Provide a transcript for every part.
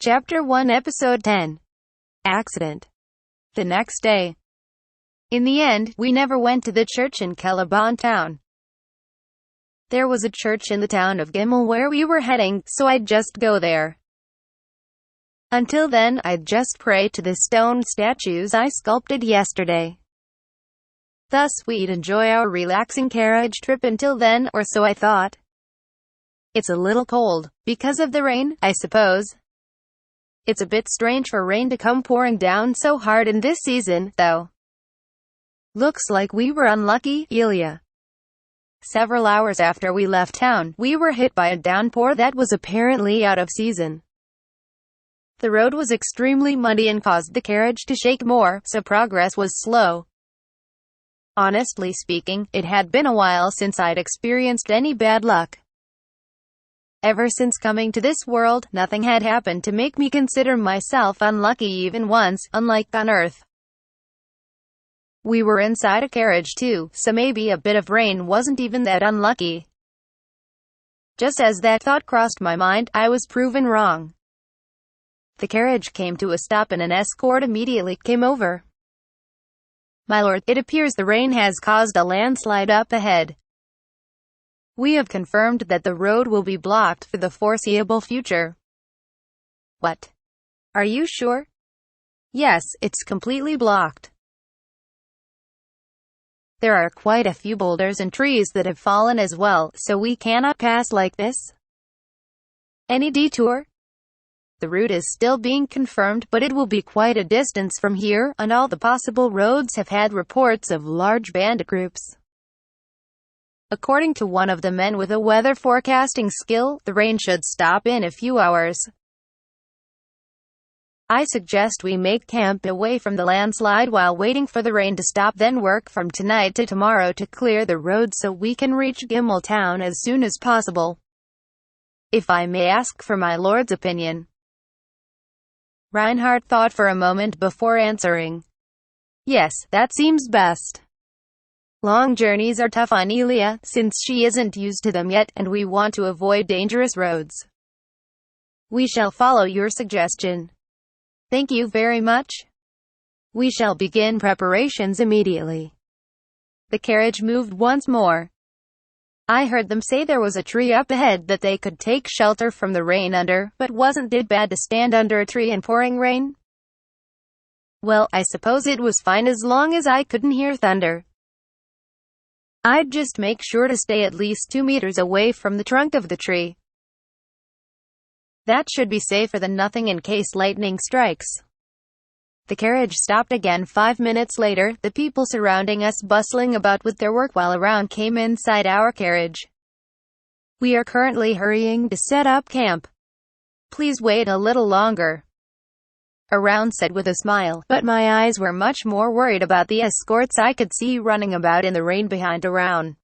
Chapter 1 Episode 10. Accident. The next day. In the end, we never went to the church in Calaban town. There was a church in the town of Gimel where we were heading, so I'd just go there. Until then, I'd just pray to the stone statues I sculpted yesterday. Thus, we'd enjoy our relaxing carriage trip until then, or so I thought. It's a little cold, because of the rain, I suppose. It's a bit strange for rain to come pouring down so hard in this season, though. Looks like we were unlucky, Ilya. Several hours after we left town, we were hit by a downpour that was apparently out of season. The road was extremely muddy and caused the carriage to shake more, so progress was slow. Honestly speaking, it had been a while since I'd experienced any bad luck. Ever since coming to this world, nothing had happened to make me consider myself unlucky even once, unlike on Earth. We were inside a carriage too, so maybe a bit of rain wasn't even that unlucky. Just as that thought crossed my mind, I was proven wrong. The carriage came to a stop and an escort immediately came over. "My lord, it appears the rain has caused a landslide up ahead. We have confirmed that the road will be blocked for the foreseeable future." "What? Are you sure?" "Yes, it's completely blocked. There are quite a few boulders and trees that have fallen as well, so we cannot pass like this." "Any detour?" "The route is still being confirmed, but it will be quite a distance from here, and all the possible roads have had reports of large bandit groups. According to one of the men with a weather forecasting skill, the rain should stop in a few hours. I suggest we make camp away from the landslide while waiting for the rain to stop, then work from tonight to tomorrow to clear the road so we can reach Gimel town as soon as possible. If I may ask for my lord's opinion." Reinhardt thought for a moment before answering. "Yes, that seems best. Long journeys are tough on Ilya, since she isn't used to them yet, and we want to avoid dangerous roads. We shall follow your suggestion." "Thank you very much. We shall begin preparations immediately." The carriage moved once more. I heard them say there was a tree up ahead that they could take shelter from the rain under, but wasn't it bad to stand under a tree in pouring rain? Well, I suppose it was fine as long as I couldn't hear thunder. I'd just make sure to stay at least 2 meters away from the trunk of the tree. That should be safer than nothing in case lightning strikes. The carriage stopped again 5 minutes later, the people surrounding us bustling about with their work while Around came inside our carriage. "We are currently hurrying to set up camp. Please wait a little longer," Around said with a smile, but my eyes were much more worried about the escorts I could see running about in the rain behind Around.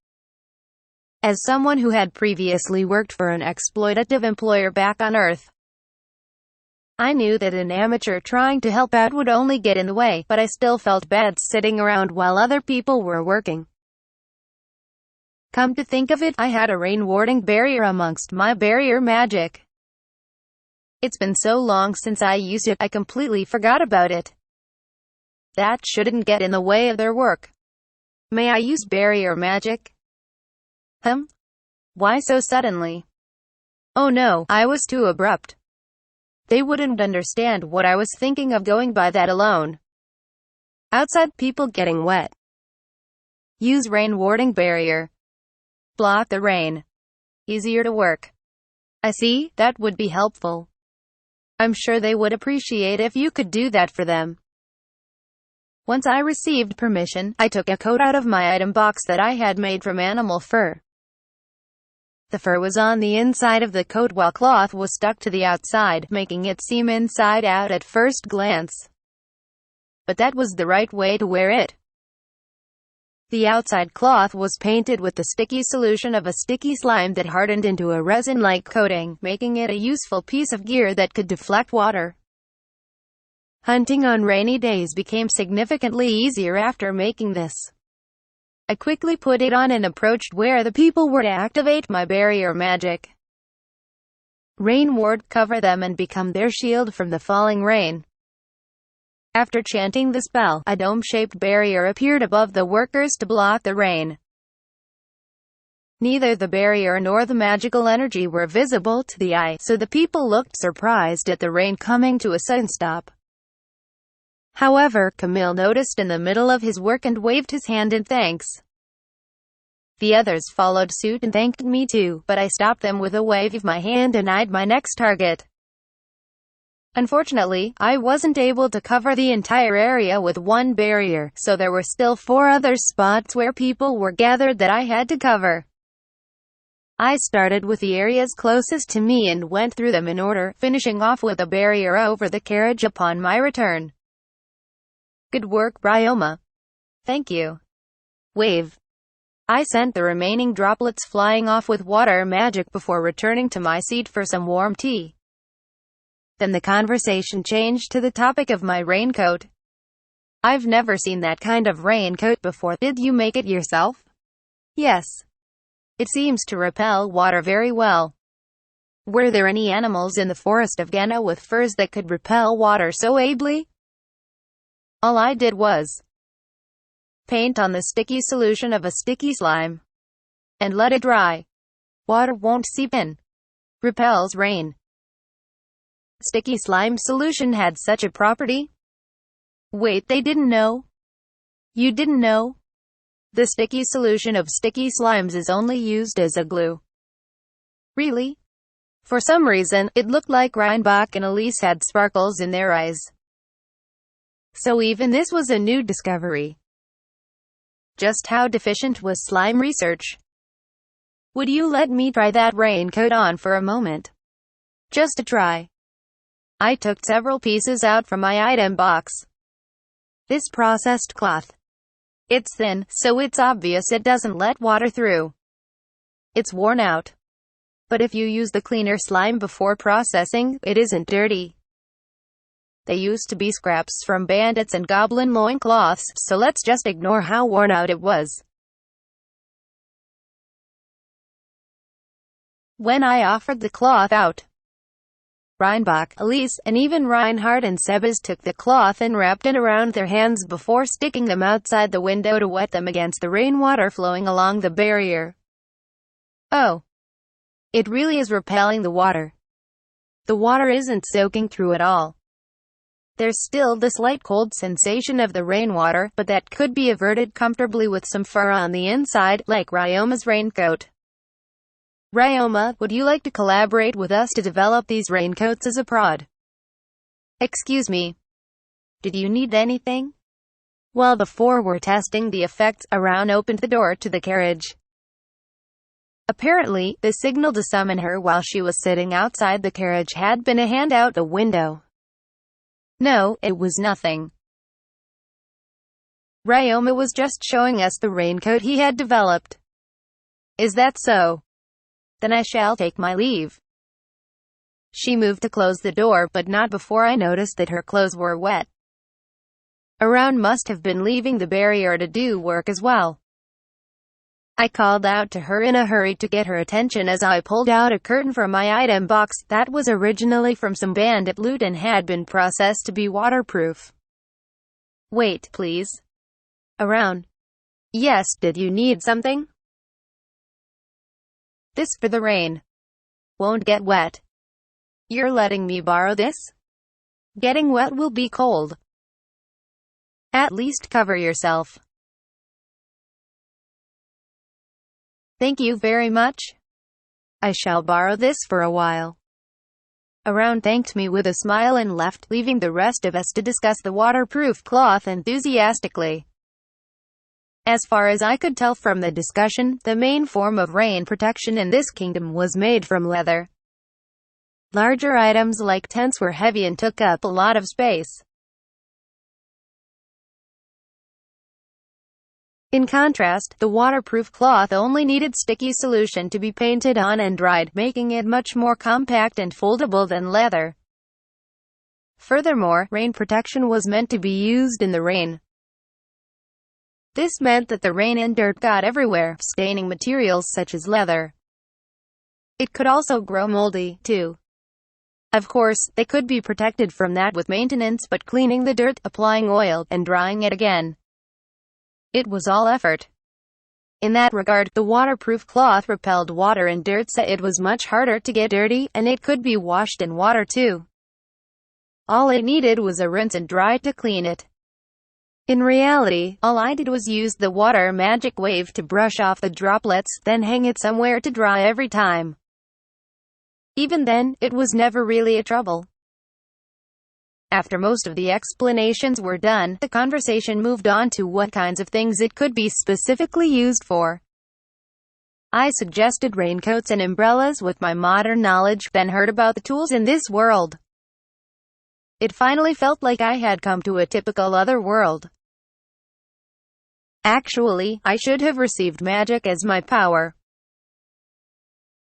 As someone who had previously worked for an exploitative employer back on Earth, I knew that an amateur trying to help out would only get in the way, but I still felt bad sitting around while other people were working. Come to think of it, I had a rain-warding barrier amongst my barrier magic. It's been so long since I used it, I completely forgot about it. That shouldn't get in the way of their work. May I use barrier magic? Why so suddenly? Oh no, I was too abrupt. They wouldn't understand what I was thinking of going by that alone. Outside people getting wet. Use rain-warding barrier. Block the rain. Easier to work. I see, that would be helpful. I'm sure they would appreciate if you could do that for them. Once I received permission, I took a coat out of my item box that I had made from animal fur. The fur was on the inside of the coat while cloth was stuck to the outside, making it seem inside out at first glance. But that was the right way to wear it. The outside cloth was painted with the sticky solution of a sticky slime that hardened into a resin-like coating, making it a useful piece of gear that could deflect water. Hunting on rainy days became significantly easier after making this. I quickly put it on and approached where the people were to activate my barrier magic. rain ward cover them and become their shield from the falling rain. After chanting the spell, a dome-shaped barrier appeared above the workers to block the rain. Neither the barrier nor the magical energy were visible to the eye, so the people looked surprised at the rain coming to a sudden stop. However, Camille noticed in the middle of his work and waved his hand in thanks. The others followed suit and thanked me too, but I stopped them with a wave of my hand and eyed my next target. Unfortunately, I wasn't able to cover the entire area with one barrier, so there were still 4 other spots where people were gathered that I had to cover. I started with the areas closest to me and went through them in order, finishing off with a barrier over the carriage upon my return. Good work, Ryoma. Thank you. Wave. I sent the remaining droplets flying off with water magic before returning to my seat for some warm tea. Then the conversation changed to the topic of my raincoat. I've never seen that kind of raincoat before. Did you make it yourself? Yes. It seems to repel water very well. Were there any animals in the forest of Gena with furs that could repel water so ably? All I did was paint on the sticky solution of a sticky slime and let it dry. Water won't seep in. Repels rain. Sticky slime solution had such a property? Wait, they didn't know? You didn't know? The sticky solution of sticky slimes is only used as a glue. Really? For some reason, it looked like Reinbach and Elise had sparkles in their eyes. So even this was a new discovery. Just how deficient was slime research? Would you let me try that raincoat on for a moment? Just to try. I took several pieces out from my item box. This processed cloth. It's thin, so it's obvious it doesn't let water through. It's worn out. But if you use the cleaner slime before processing, it isn't dirty. They used to be scraps from bandits and goblin loincloths, so let's just ignore how worn out it was. When I offered the cloth out, Reinbach, Elise, and even Reinhard and Sebas took the cloth and wrapped it around their hands before sticking them outside the window to wet them against the rainwater flowing along the barrier. Oh. It really is repelling the water. The water isn't soaking through at all. There's still the slight cold sensation of the rainwater, but that could be averted comfortably with some fur on the inside, like Ryoma's raincoat. Ryoma, would you like to collaborate with us to develop these raincoats as a prod? Excuse me. Did you need anything? While the 4 were testing the effects, Around opened the door to the carriage. Apparently, the signal to summon her while she was sitting outside the carriage had been a hand out the window. No, it was nothing. Ryoma was just showing us the raincoat he had developed. Is that so? Then I shall take my leave. She moved to close the door, but not before I noticed that her clothes were wet. Around must have been leaving the barrier to do work as well. I called out to her in a hurry to get her attention as I pulled out a curtain from my item box that was originally from some bandit loot and had been processed to be waterproof. Wait, please. Around. Yes, did you need something? This for the rain. Won't get wet. You're letting me borrow this? Getting wet will be cold. At least cover yourself. Thank you very much. I shall borrow this for a while. Around thanked me with a smile and left, leaving the rest of us to discuss the waterproof cloth enthusiastically. As far as I could tell from the discussion, the main form of rain protection in this kingdom was made from leather. Larger items like tents were heavy and took up a lot of space. In contrast, the waterproof cloth only needed sticky solution to be painted on and dried, making it much more compact and foldable than leather. Furthermore, rain protection was meant to be used in the rain. This meant that the rain and dirt got everywhere, staining materials such as leather. It could also grow moldy, too. Of course, they could be protected from that with maintenance, but cleaning the dirt, applying oil, and drying it again, it was all effort. In that regard, the waterproof cloth repelled water and dirt, so it was much harder to get dirty, and it could be washed in water too. All it needed was a rinse and dry to clean it. In reality, all I did was use the water magic wave to brush off the droplets, then hang it somewhere to dry every time. Even then, it was never really a trouble. After most of the explanations were done, the conversation moved on to what kinds of things it could be specifically used for. I suggested raincoats and umbrellas with my modern knowledge, then heard about the tools in this world. It finally felt like I had come to a typical other world. Actually, I should have received magic as my power.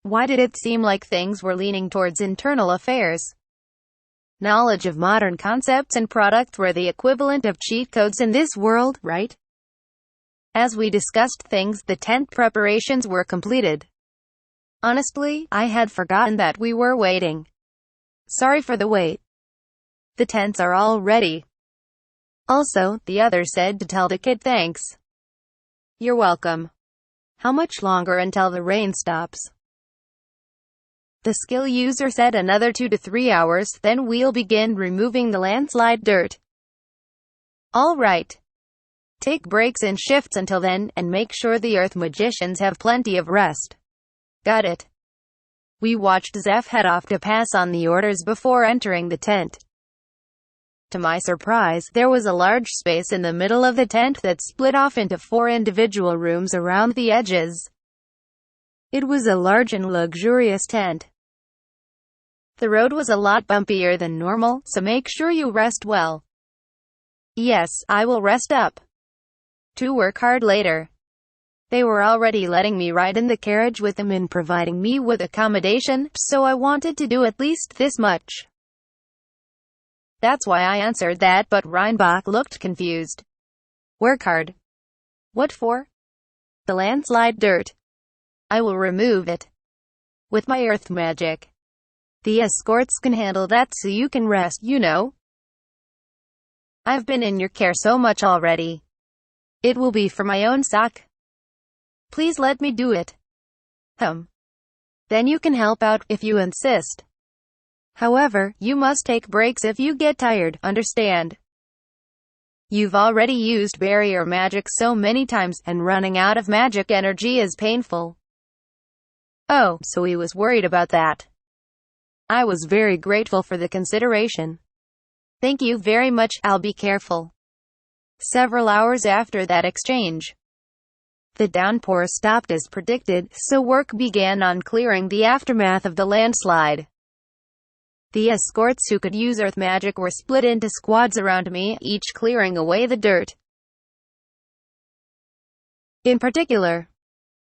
Why did it seem like things were leaning towards internal affairs? Knowledge of modern concepts and products were the equivalent of cheat codes in this world, right? As we discussed things, the tent preparations were completed. Honestly, I had forgotten that we were waiting. Sorry for the wait. The tents are all ready. Also, the other said to tell the kid thanks. You're welcome. How much longer until the rain stops? The skill user said another 2 to 3 hours, then we'll begin removing the landslide dirt. All right. Take breaks in shifts until then, and make sure the earth magicians have plenty of rest. Got it. We watched Zeph head off to pass on the orders before entering the tent. To my surprise, there was a large space in the middle of the tent that split off into 4 individual rooms around the edges. It was a large and luxurious tent. The road was a lot bumpier than normal, so make sure you rest well. Yes, I will rest up. To work hard later. They were already letting me ride in the carriage with them and providing me with accommodation, so I wanted to do at least this much. That's why I answered that, but Reinbach looked confused. Work hard. What for? The landslide dirt. I will remove it. With my earth magic. The escorts can handle that, so you can rest, you know. I've been in your care so much already. It will be for my own sake. Please let me do it. Then you can help out, if you insist. However, you must take breaks if you get tired, understand? You've already used barrier magic so many times, and running out of magic energy is painful. Oh, so he was worried about that. I was very grateful for the consideration. Thank you very much, I'll be careful. Several hours after that exchange, the downpour stopped as predicted, so work began on clearing the aftermath of the landslide. The escorts who could use earth magic were split into squads around me, each clearing away the dirt. In particular,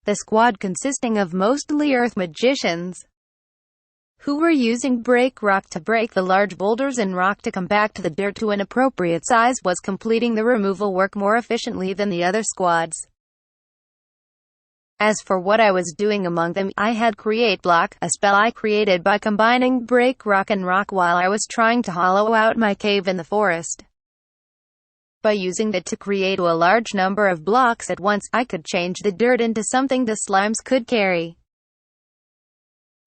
the squad consisting of mostly earth magicians, who were using break rock to break the large boulders and rock to compact the dirt to an appropriate size, was completing the removal work more efficiently than the other squads. As for what I was doing among them, I had Create Block, a spell I created by combining break rock and rock while I was trying to hollow out my cave in the forest. By using it to create a large number of blocks at once, I could change the dirt into something the slimes could carry.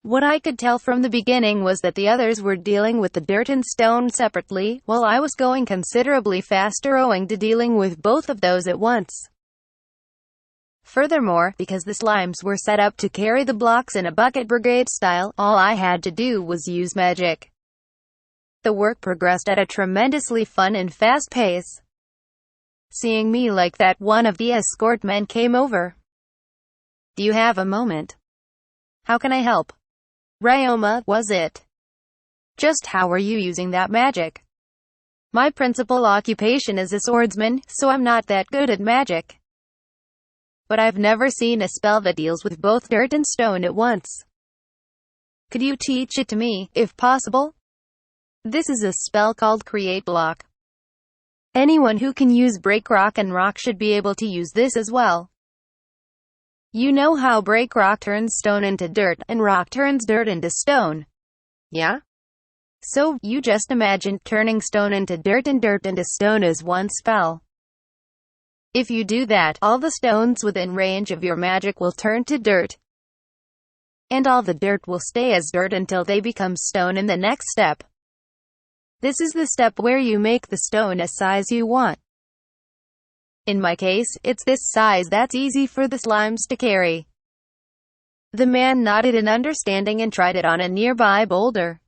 What I could tell from the beginning was that the others were dealing with the dirt and stone separately, while I was going considerably faster owing to dealing with both of those at once. Furthermore, because the slimes were set up to carry the blocks in a bucket brigade style, all I had to do was use magic. The work progressed at a tremendously fun and fast pace. Seeing me like that, one of the escort men came over. Do you have a moment? How can I help? Ryoma, was it? Just how are you using that magic? My principal occupation is a swordsman, so I'm not that good at magic. But I've never seen a spell that deals with both dirt and stone at once. Could you teach it to me, if possible? This is a spell called Create Block. Anyone who can use break rock and rock should be able to use this as well. You know how break rock turns stone into dirt, and rock turns dirt into stone. Yeah? So, you just imagine turning stone into dirt and dirt into stone as one spell. If you do that, all the stones within range of your magic will turn to dirt. And all the dirt will stay as dirt until they become stone in the next step. This is the step where you make the stone a size you want. In my case, it's this size that's easy for the slimes to carry. The man nodded in understanding and tried it on a nearby boulder.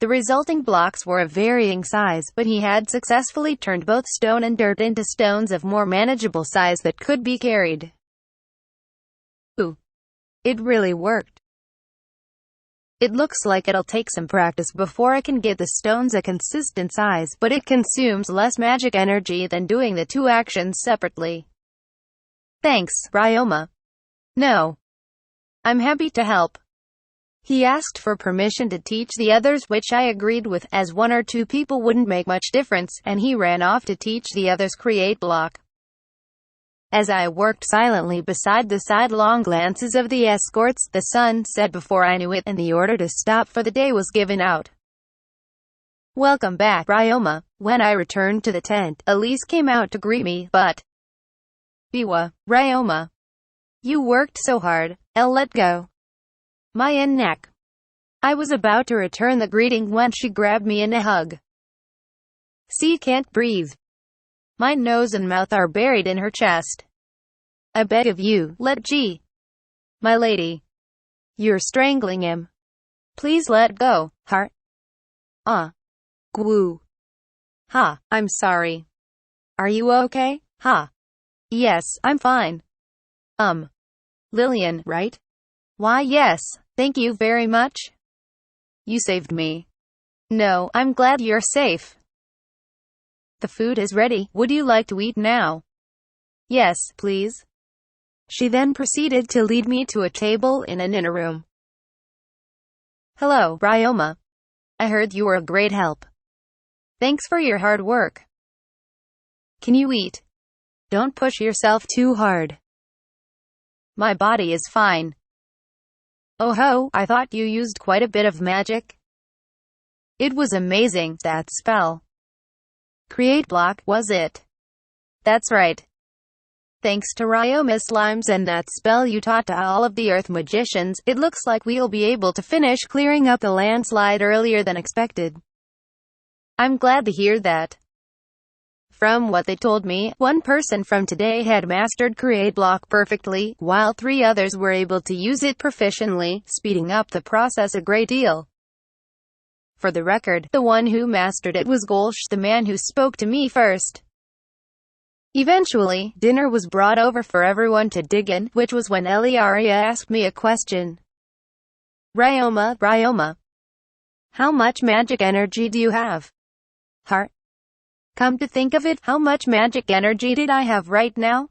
The resulting blocks were of varying size, but he had successfully turned both stone and dirt into stones of more manageable size that could be carried. Ooh. It really worked. It looks like it'll take some practice before I can get the stones a consistent size, but it consumes less magic energy than doing the two actions separately. Thanks, Ryoma. No. I'm happy to help. He asked for permission to teach the others, which I agreed with, as one or two people wouldn't make much difference, and he ran off to teach the others create block. As I worked silently beside the sidelong glances of the escorts, the sun set before I knew it, and the order to stop for the day was given out. Welcome back, Ryoma. When I returned to the tent, Elise came out to greet me, but Biwa, Ryoma. You worked so hard. I'll let go. My neck. I was about to return the greeting when she grabbed me in a hug. See, can't breathe. My nose and mouth are buried in her chest. I beg of you, let G. My lady. You're strangling him. Please let go, heart. Gwoo. Ha, I'm sorry. Are you okay? Ha. Yes, I'm fine. Lillian, right? Why yes, thank you very much. You saved me. No, I'm glad you're safe. The food is ready. Would you like to eat now? Yes, please. She then proceeded to lead me to a table in an inner room. Hello, Ryoma. I heard you were a great help. Thanks for your hard work. Can you eat? Don't push yourself too hard. My body is fine. Oh ho, I thought you used quite a bit of magic. It was amazing, that spell. Create block, was it? That's right. Thanks to Ryoma's slimes and that spell you taught to all of the earth magicians, it looks like we'll be able to finish clearing up the landslide earlier than expected. I'm glad to hear that. From what they told me, one person from today had mastered Create Block perfectly, while 3 others were able to use it proficiently, speeding up the process a great deal. For the record, the one who mastered it was Golsh, the man who spoke to me first. Eventually, dinner was brought over for everyone to dig in, which was when Eliaria asked me a question. Ryoma. How much magic energy do you have? Heart. Come to think of it, how much magic energy did I have right now?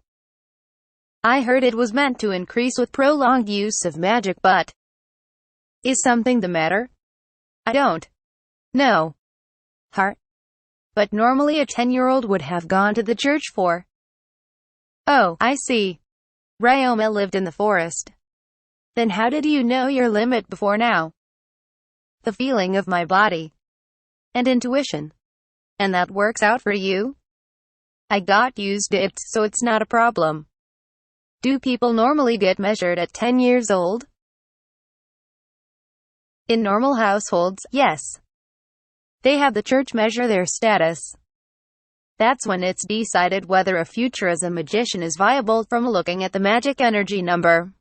I heard it was meant to increase with prolonged use of magic, but is something the matter? I don't know. Heart. But normally a 10-year-old would have gone to the church for. Oh, I see. Ryoma lived in the forest. Then how did you know your limit before now? The feeling of my body. And intuition. And that works out for you? I got used to it, so it's not a problem. Do people normally get measured at 10 years old? In normal households, yes. They have the church measure their status. That's when it's decided whether a future as a magician is viable from looking at the magic energy number.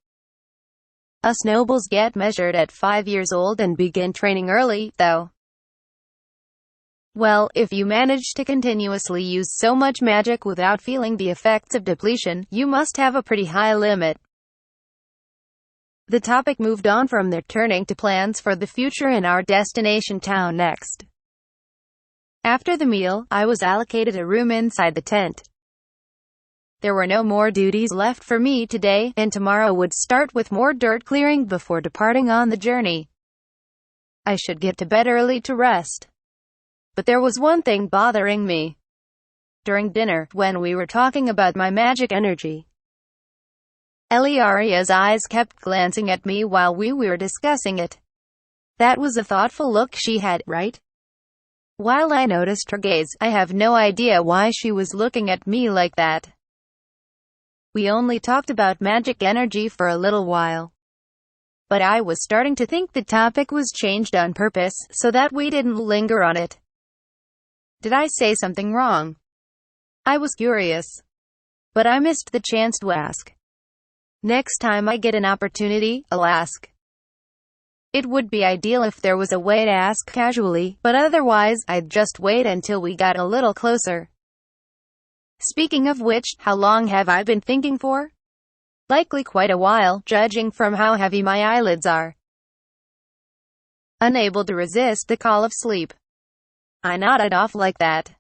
Us nobles get measured at 5 years old and begin training early, though. Well, if you manage to continuously use so much magic without feeling the effects of depletion, you must have a pretty high limit. The topic moved on from there, turning to plans for the future in our destination town next. After the meal, I was allocated a room inside the tent. There were no more duties left for me today, and tomorrow would start with more dirt clearing before departing on the journey. I should get to bed early to rest. But there was one thing bothering me. During dinner, when we were talking about my magic energy, Eliaria's eyes kept glancing at me while we were discussing it. That was a thoughtful look she had, right? While I noticed her gaze, I have no idea why she was looking at me like that. We only talked about magic energy for a little while. But I was starting to think the topic was changed on purpose, so that we didn't linger on it. Did I say something wrong? I was curious. But I missed the chance to ask. Next time I get an opportunity, I'll ask. It would be ideal if there was a way to ask casually, but otherwise, I'd just wait until we got a little closer. Speaking of which, how long have I been thinking for? Likely quite a while, judging from how heavy my eyelids are. Unable to resist the call of sleep, I nodded off like that.